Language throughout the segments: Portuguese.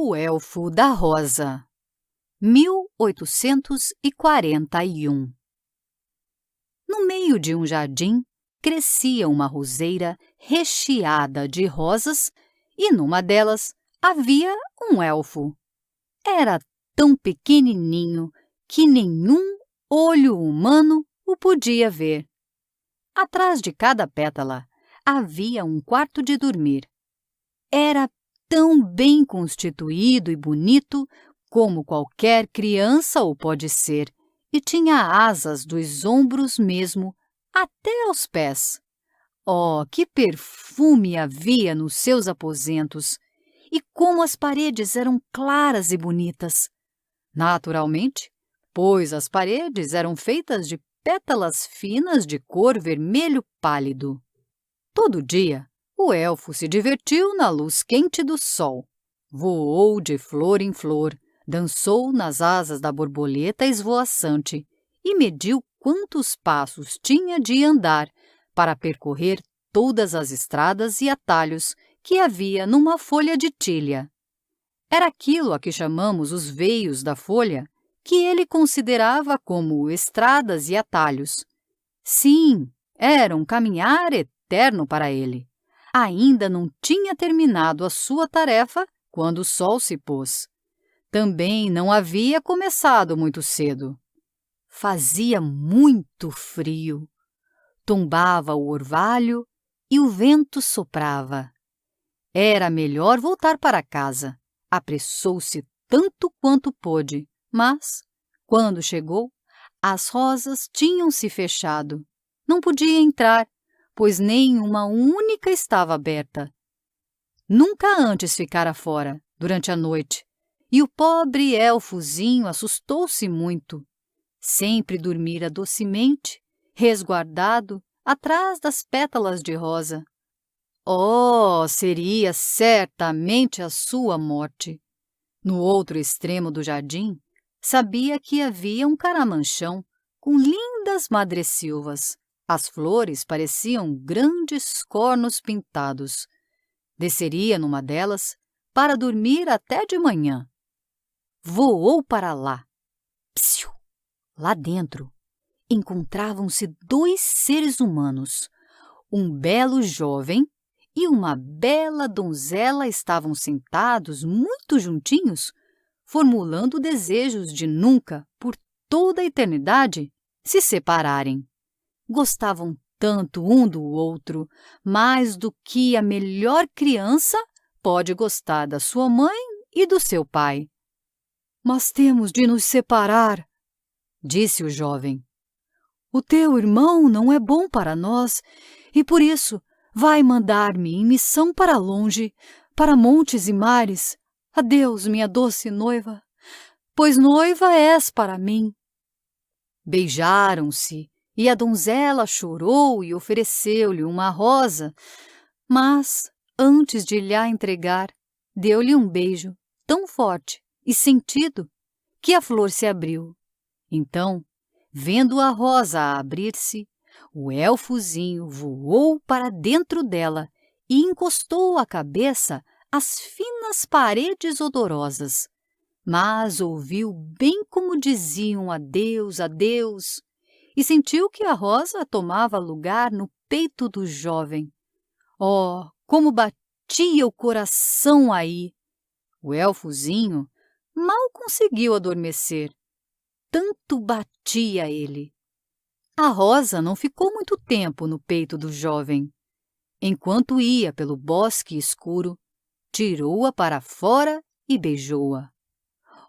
O Elfo da Rosa, 1841. No meio de um jardim, crescia uma roseira recheada de rosas e numa delas havia um elfo. Era tão pequenininho que nenhum olho humano o podia ver. Atrás de cada pétala havia um quarto de dormir. Era tão bem constituído e bonito como qualquer criança o pode ser, e tinha asas dos ombros mesmo até aos pés. Oh, que perfume havia nos seus aposentos! E como as paredes eram claras e bonitas! Naturalmente, pois as paredes eram feitas de pétalas finas de cor vermelho pálido. Todo dia, o elfo se divertiu na luz quente do sol. Voou de flor em flor, dançou nas asas da borboleta esvoaçante e mediu quantos passos tinha de andar para percorrer todas as estradas e atalhos que havia numa folha de tilha. Era aquilo a que chamamos os veios da folha, que ele considerava como estradas e atalhos. Sim, era um caminhar eterno para ele. Ainda não tinha terminado a sua tarefa quando o sol se pôs. Também não havia começado muito cedo. Fazia muito frio. Tombava o orvalho e o vento soprava. Era melhor voltar para casa. Apressou-se tanto quanto pôde, mas, quando chegou, as rosas tinham se fechado. Não podia entrar, pois nem uma única estava aberta. Nunca antes ficara fora, durante a noite, e o pobre elfozinho assustou-se muito. Sempre dormira docemente, resguardado atrás das pétalas de rosa. Oh, seria certamente a sua morte! No outro extremo do jardim, sabia que havia um caramanchão com lindas madressilvas. As flores pareciam grandes cornos pintados. Desceria numa delas para dormir até de manhã. Voou para lá. Psiu! Lá dentro encontravam-se dois seres humanos. Um belo jovem e uma bela donzela estavam sentados muito juntinhos, formulando desejos de nunca, por toda a eternidade, se separarem. Gostavam tanto um do outro, mais do que a melhor criança pode gostar da sua mãe e do seu pai. Mas temos de nos separar, disse o jovem. O teu irmão não é bom para nós e por isso vai mandar-me em missão para longe, para montes e mares. Adeus, minha doce noiva, pois noiva és para mim. Beijaram-se e a donzela chorou e ofereceu-lhe uma rosa, mas, antes de lhe entregar, deu-lhe um beijo tão forte e sentido que a flor se abriu. Então, vendo a rosa abrir-se, o elfozinho voou para dentro dela e encostou a cabeça às finas paredes odorosas. Mas ouviu bem como diziam adeus, adeus, e sentiu que a rosa tomava lugar no peito do jovem. Oh, como batia o coração aí! O elfozinho mal conseguiu adormecer. Tanto batia ele. A rosa não ficou muito tempo no peito do jovem. Enquanto ia pelo bosque escuro, tirou-a para fora e beijou-a.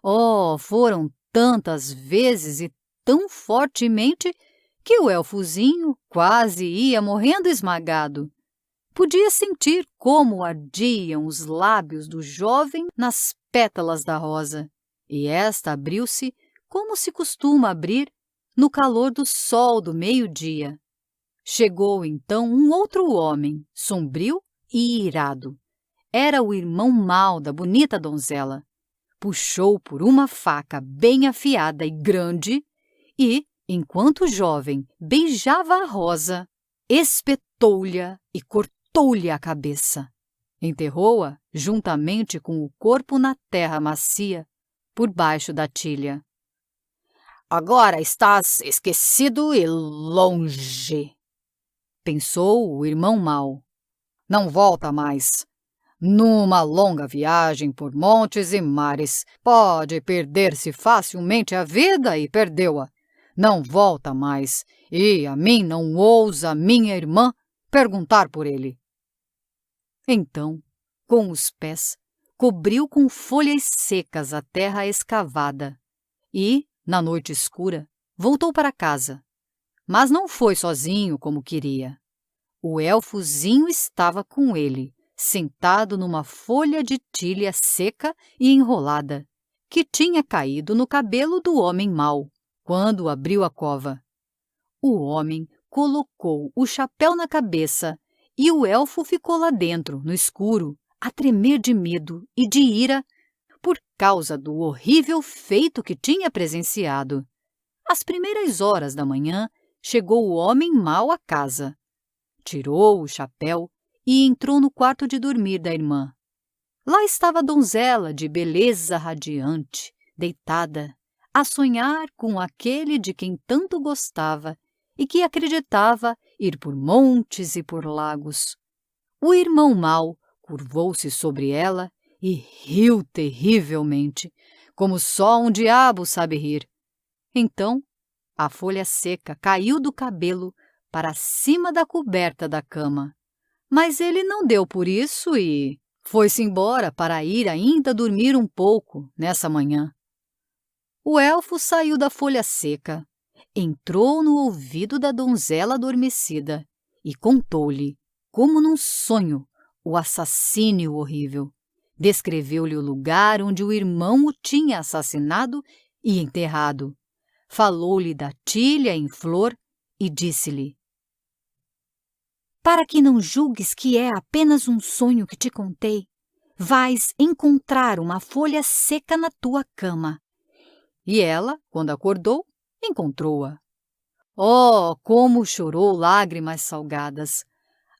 Oh, foram tantas vezes e tão fortemente que o elfozinho quase ia morrendo esmagado. Podia sentir como ardiam os lábios do jovem nas pétalas da rosa, e esta abriu-se como se costuma abrir no calor do sol do meio-dia. Chegou então um outro homem, sombrio e irado. Era o irmão mau da bonita donzela. Puxou por uma faca bem afiada e grande e, enquanto o jovem beijava a rosa, espetou-lhe e cortou-lhe a cabeça. Enterrou-a juntamente com o corpo na terra macia, por baixo da tilha. Agora estás esquecido e longe, pensou o irmão mau. Não volta mais. Numa longa viagem por montes e mares, pode perder-se facilmente a vida e perdeu-a. Não volta mais, e a mim não ousa minha irmã perguntar por ele. Então, com os pés, cobriu com folhas secas a terra escavada e, na noite escura, voltou para casa. Mas não foi sozinho como queria. O elfozinho estava com ele, sentado numa folha de tilha seca e enrolada, que tinha caído no cabelo do homem mau, quando abriu a cova. O homem colocou o chapéu na cabeça e o elfo ficou lá dentro, no escuro, a tremer de medo e de ira por causa do horrível feito que tinha presenciado. Às primeiras horas da manhã, chegou o homem mau à casa. Tirou o chapéu e entrou no quarto de dormir da irmã. Lá estava a donzela de beleza radiante, deitada, a sonhar com aquele de quem tanto gostava e que acreditava ir por montes e por lagos. O irmão mau curvou-se sobre ela e riu terrivelmente, como só um diabo sabe rir. Então, a folha seca caiu do cabelo para cima da coberta da cama. Mas ele não deu por isso e foi-se embora para ir ainda dormir um pouco nessa manhã. O elfo saiu da folha seca, entrou no ouvido da donzela adormecida e contou-lhe, como num sonho, o assassínio horrível. Descreveu-lhe o lugar onde o irmão o tinha assassinado e enterrado. Falou-lhe da tilha em flor e disse-lhe: para que não julgues que é apenas um sonho que te contei, vais encontrar uma folha seca na tua cama. E ela, quando acordou, encontrou-a. Oh, como chorou lágrimas salgadas!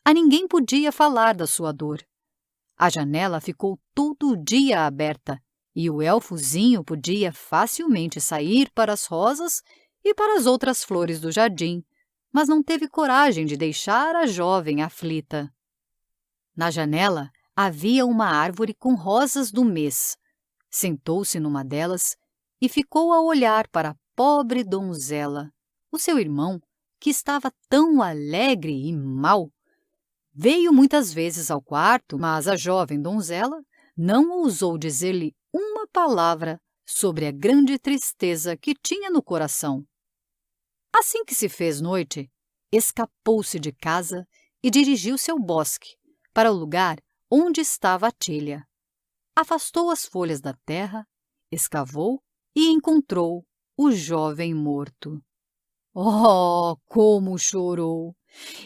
A ninguém podia falar da sua dor. A janela ficou todo o dia aberta e o elfozinho podia facilmente sair para as rosas e para as outras flores do jardim, mas não teve coragem de deixar a jovem aflita. Na janela havia uma árvore com rosas do mês. Sentou-se numa delas e ficou a olhar para a pobre donzela. O seu irmão, que estava tão alegre e mau, veio muitas vezes ao quarto, mas a jovem donzela não ousou dizer-lhe uma palavra sobre a grande tristeza que tinha no coração. Assim que se fez noite, escapou-se de casa e dirigiu-se ao bosque, para o lugar onde estava a tilha. Afastou as folhas da terra, escavou e encontrou o jovem morto. Oh, como chorou!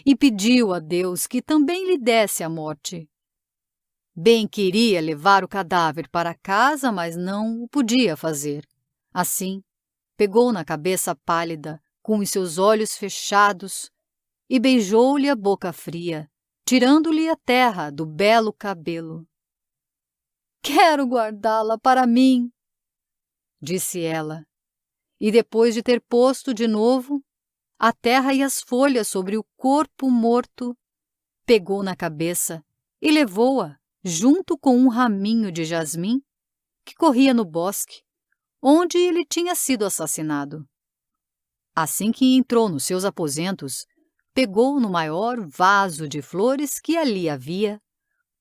E pediu a Deus que também lhe desse a morte. Bem queria levar o cadáver para casa, mas não o podia fazer. Assim, pegou na cabeça pálida, com os seus olhos fechados, e beijou-lhe a boca fria, tirando-lhe a terra do belo cabelo. Quero guardá-la para mim, disse ela, e depois de ter posto de novo a terra e as folhas sobre o corpo morto, pegou na cabeça e levou-a junto com um raminho de jasmim que corria no bosque, onde ele tinha sido assassinado. Assim que entrou nos seus aposentos, pegou no maior vaso de flores que ali havia,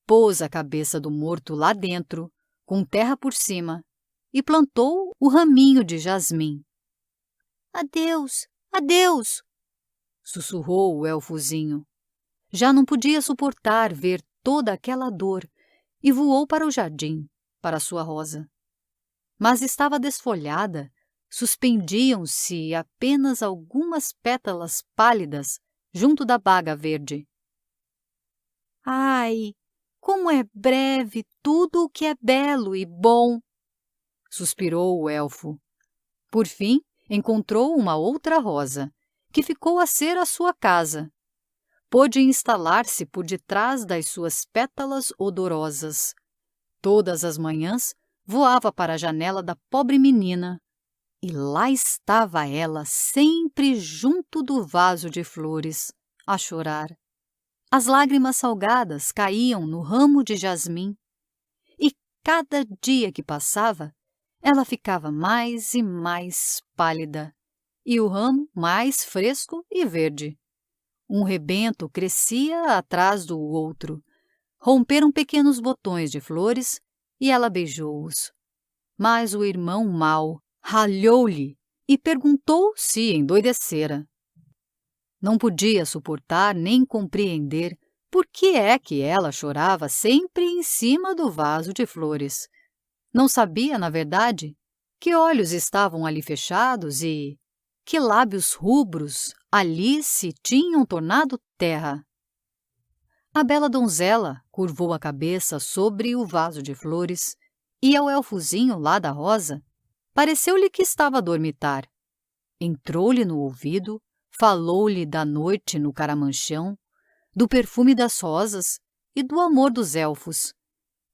pôs a cabeça do morto lá dentro, com terra por cima, e plantou o raminho de jasmim. Adeus, adeus, sussurrou o elfozinho. Já não podia suportar ver toda aquela dor e voou para o jardim, para sua rosa. Mas estava desfolhada, suspendiam-se apenas algumas pétalas pálidas junto da baga verde. Ai, como é breve tudo o que é belo e bom! Suspirou o elfo. Por fim, encontrou uma outra rosa, que ficou a ser a sua casa. pôde instalar-se por detrás das suas pétalas odorosas. Todas as manhãs voava para a janela da pobre menina, e lá estava ela sempre junto do vaso de flores, a chorar. As lágrimas salgadas caíam no ramo de jasmim, e cada dia que passava, ela ficava mais e mais pálida, e o ramo mais fresco e verde. Um rebento crescia atrás do outro. Romperam pequenos botões de flores e ela beijou-os. Mas o irmão mau ralhou-lhe e perguntou se endoidecera. Não podia suportar nem compreender por que é que ela chorava sempre em cima do vaso de flores. Não sabia, na verdade, que olhos estavam ali fechados e que lábios rubros ali se tinham tornado terra. A bela donzela curvou a cabeça sobre o vaso de flores e ao elfozinho lá da rosa pareceu-lhe que estava a dormitar. Entrou-lhe no ouvido, falou-lhe da noite no caramanchão, do perfume das rosas e do amor dos elfos.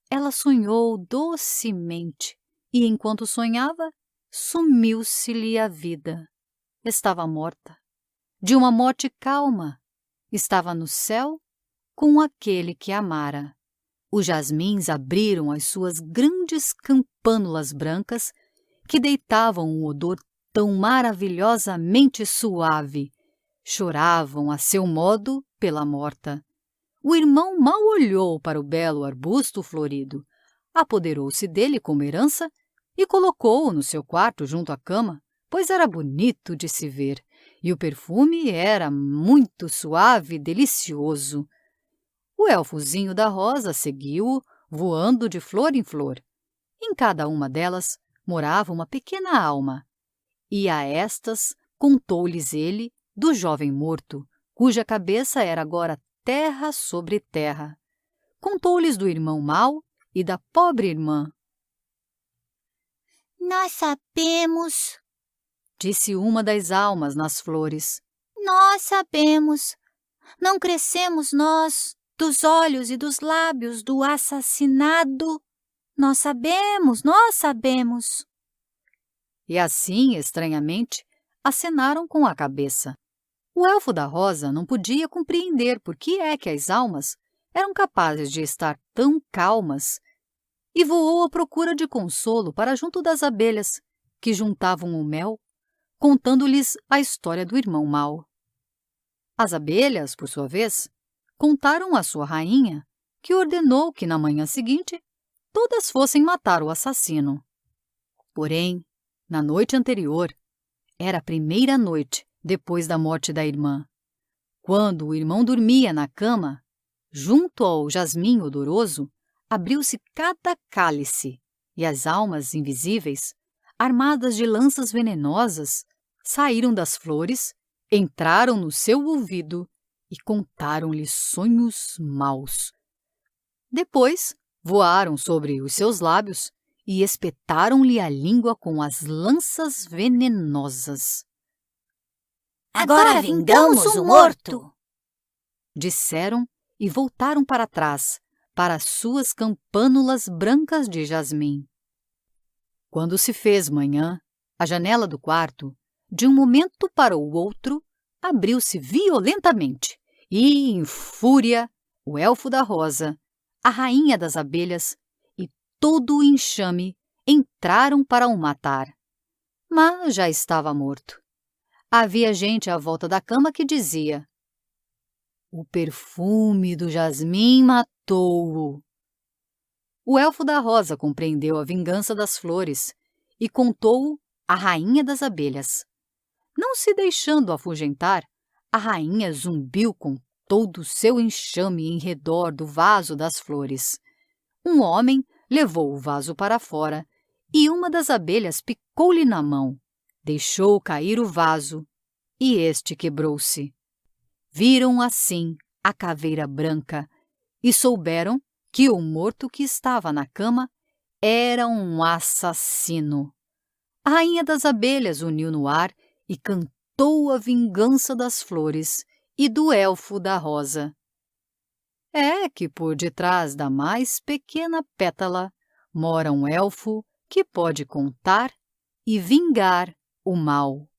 Ela sonhou docemente e, enquanto sonhava, sumiu-se-lhe a vida. Estava morta, de uma morte calma. Estava no céu com aquele que amara. Os jasmins abriram as suas grandes campânulas brancas que deitavam um odor tão maravilhosamente suave. Choravam a seu modo pela morta. O irmão mal olhou para o belo arbusto florido, apoderou-se dele como herança e colocou-o no seu quarto junto à cama, pois era bonito de se ver, e o perfume era muito suave e delicioso. O elfozinho da rosa seguiu-o, voando de flor em flor. Em cada uma delas morava uma pequena alma, e a estas contou-lhes ele do jovem morto, cuja cabeça era agora terra sobre terra. Contou-lhes do irmão mau e da pobre irmã. Nós sabemos, disse uma das almas nas flores. Nós sabemos. Não crescemos nós dos olhos e dos lábios do assassinado. Nós sabemos, nós sabemos. E assim, estranhamente, acenaram com a cabeça. O elfo da rosa não podia compreender por que é que as almas eram capazes de estar tão calmas e voou à procura de consolo para junto das abelhas, que juntavam o mel, contando-lhes a história do irmão mau. As abelhas, por sua vez, contaram à sua rainha, que ordenou que na manhã seguinte todas fossem matar o assassino. Porém, na noite anterior, era a primeira noite depois da morte da irmã. Quando o irmão dormia na cama, junto ao jasmim odoroso, abriu-se cada cálice e as almas invisíveis, armadas de lanças venenosas, saíram das flores, entraram no seu ouvido e contaram-lhe sonhos maus. Depois, voaram sobre os seus lábios e espetaram-lhe a língua com as lanças venenosas. Agora vingamos o morto, disseram e voltaram para trás, para as suas campânulas brancas de jasmim. Quando se fez manhã, a janela do quarto, de um momento para o outro, abriu-se violentamente e, em fúria, o elfo da rosa, a rainha das abelhas e todo o enxame entraram para o matar. Mas já estava morto. Havia gente à volta da cama que dizia: "O perfume do jasmim matou-o." O elfo da rosa compreendeu a vingança das flores e contou-o à rainha das abelhas. Não se deixando afugentar, a rainha zumbiu com todo o seu enxame em redor do vaso das flores. Um homem levou o vaso para fora e uma das abelhas picou-lhe na mão. Deixou cair o vaso e este quebrou-se. Viram assim a caveira branca e souberam que o morto que estava na cama era um assassino. A rainha das abelhas uniu no ar e cantou a vingança das flores e do elfo da rosa. É que por detrás da mais pequena pétala mora um elfo que pode contar e vingar o mal.